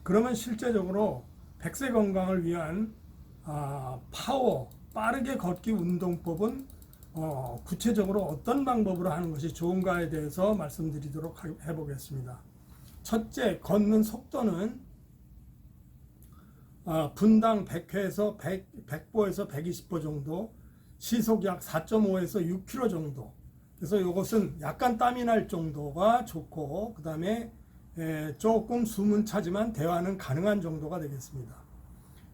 그러면 실제적으로 100세 건강을 위한 파워, 빠르게 걷기 운동법은 구체적으로 어떤 방법으로 하는 것이 좋은가에 대해서 말씀드리도록 해보겠습니다. 첫째, 걷는 속도는 분당 100회에서 100보에서 120보 정도, 시속 약 4.5에서 6km 정도. 그래서 이것은 약간 땀이 날 정도가 좋고, 그 다음에 조금 숨은 차지만 대화는 가능한 정도가 되겠습니다.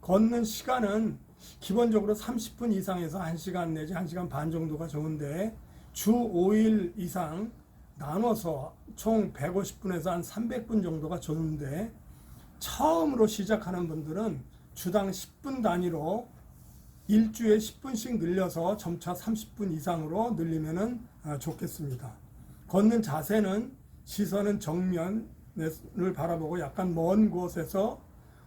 걷는 시간은 기본적으로 30분 이상에서 1시간 내지 1시간 반 정도가 좋은데, 주 5일 이상 나눠서 총 150분에서 한 300분 정도가 좋은데, 처음으로 시작하는 분들은 주당 10분 단위로 일주에 10분씩 늘려서 점차 30분 이상으로 늘리면 좋겠습니다. 걷는 자세는 시선은 정면을 바라보고 약간 먼 곳에서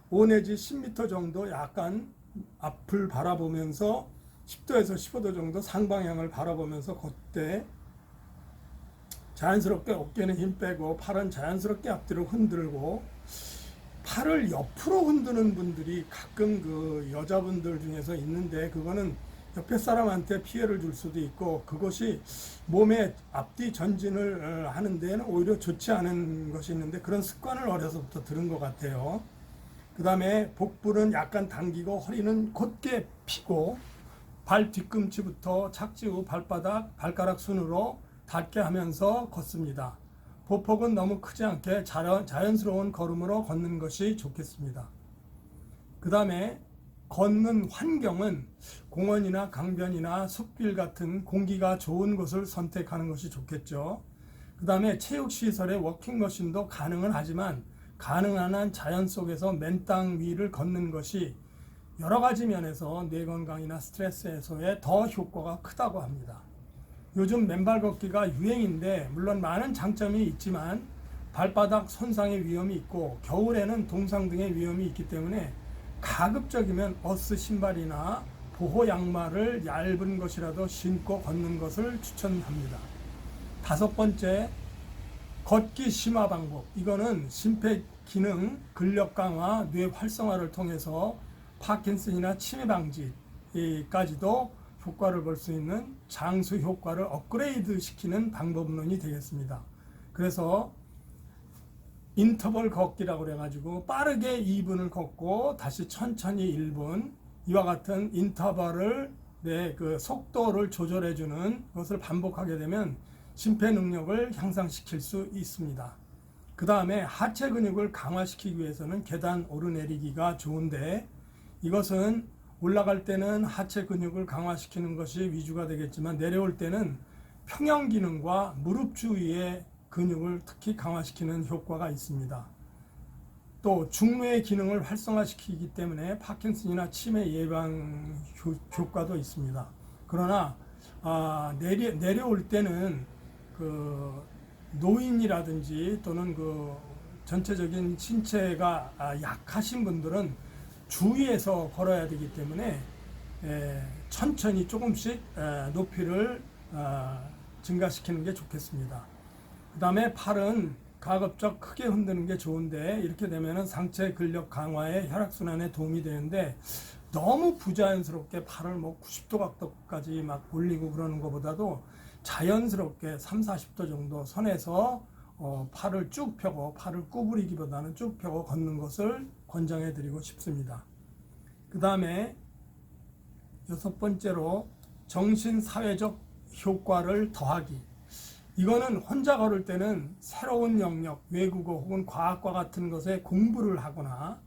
5 내지 10m 정도 약간 앞을 바라보면서 10도에서 15도 정도 상방향을 바라보면서 걷되, 자연스럽게 어깨는 힘 빼고 팔은 자연스럽게 앞뒤로 흔들고, 팔을 옆으로 흔드는 분들이 가끔 그 여자분들 중에서 있는데, 그거는 옆에 사람한테 피해를 줄 수도 있고, 그것이 몸의 앞뒤 전진을 하는 데는 오히려 좋지 않은 것이 있는데, 그런 습관을 어려서부터 들은 것 같아요. 그 다음에 복부는 약간 당기고 허리는 곧게 펴고, 발 뒤꿈치부터 착지 후 발바닥, 발가락 순으로 닿게 하면서 걷습니다. 보폭은 너무 크지 않게 자연스러운 걸음으로 걷는 것이 좋겠습니다. 그 다음에 걷는 환경은 공원이나 강변이나 숲길 같은 공기가 좋은 곳을 선택하는 것이 좋겠죠. 그 다음에 체육시설의 워킹머신도 가능은 하지만, 가능한 한 자연 속에서 맨 땅 위를 걷는 것이 여러 가지 면에서 뇌 건강이나 스트레스 해소에 더 효과가 크다고 합니다. 요즘 맨발 걷기가 유행인데, 물론 많은 장점이 있지만 발바닥 손상의 위험이 있고 겨울에는 동상 등의 위험이 있기 때문에 가급적이면 어스 신발이나 보호 양말을 얇은 것이라도 신고 걷는 것을 추천합니다. 다섯 번째, 걷기 심화 방법. 이거는 심폐 기능, 근력 강화, 뇌 활성화를 통해서 파킨슨이나 치매 방지까지도 효과를 볼 수 있는 장수 효과를 업그레이드 시키는 방법론이 되겠습니다. 그래서 인터벌 걷기라고 그래가지고 빠르게 2분을 걷고 다시 천천히 1분, 이와 같은 인터벌을 그 속도를 조절해주는 것을 반복하게 되면 심폐 능력을 향상시킬 수 있습니다. 그 다음에 하체 근육을 강화시키기 위해서는 계단 오르내리기가 좋은데, 이것은 올라갈 때는 하체 근육을 강화시키는 것이 위주가 되겠지만, 내려올 때는 평형 기능과 무릎 주위의 근육을 특히 강화시키는 효과가 있습니다. 또 중뇌의 기능을 활성화시키기 때문에 파킨슨이나 치매 예방 효과도 있습니다. 그러나 내려올 때는 그 노인이라든지 또는 그 전체적인 신체가 약하신 분들은 주위에서 걸어야 되기 때문에 천천히 조금씩 높이를 증가시키는 게 좋겠습니다. 그 다음에 팔은 가급적 크게 흔드는 게 좋은데, 이렇게 되면 상체 근력 강화에 혈액순환에 도움이 되는데, 너무 부자연스럽게 팔을 뭐 90도 각도까지 막 올리고 그러는 것보다도 자연스럽게 3, 40도 정도 선에서 팔을 쭉 펴고, 팔을 구부리기보다는 쭉 펴고 걷는 것을 권장해 드리고 싶습니다. 그 다음에 여섯 번째로 정신사회적 효과를 더하기. 이거는 혼자 걸을 때는 새로운 영역, 외국어 혹은 과학과 같은 것에 공부를 하거나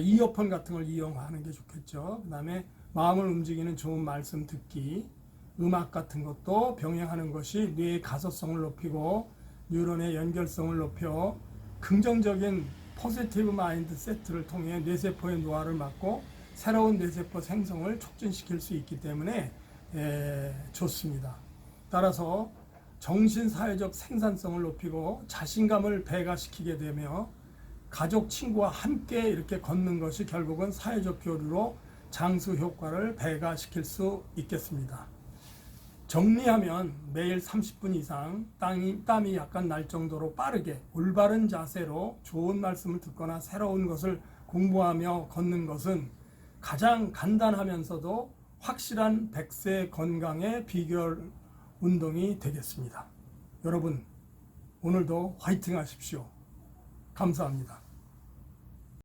이어폰 같은 걸 이용하는 게 좋겠죠. 그 다음에 마음을 움직이는 좋은 말씀 듣기, 음악 같은 것도 병행하는 것이 뇌의 가소성을 높이고 뉴런의 연결성을 높여 긍정적인 포지티브 마인드 세트를 통해 뇌세포의 노화를 막고 새로운 뇌세포 생성을 촉진시킬 수 있기 때문에 좋습니다. 따라서 정신사회적 생산성을 높이고 자신감을 배가시키게 되며, 가족, 친구와 함께 이렇게 걷는 것이 결국은 사회적 교류로 장수 효과를 배가시킬 수 있겠습니다. 정리하면 매일 30분 이상 땀이 약간 날 정도로 빠르게 올바른 자세로 좋은 말씀을 듣거나 새로운 것을 공부하며 걷는 것은 가장 간단하면서도 확실한 100세 건강의 비결 운동이 되겠습니다. 여러분, 오늘도 화이팅 하십시오. 감사합니다.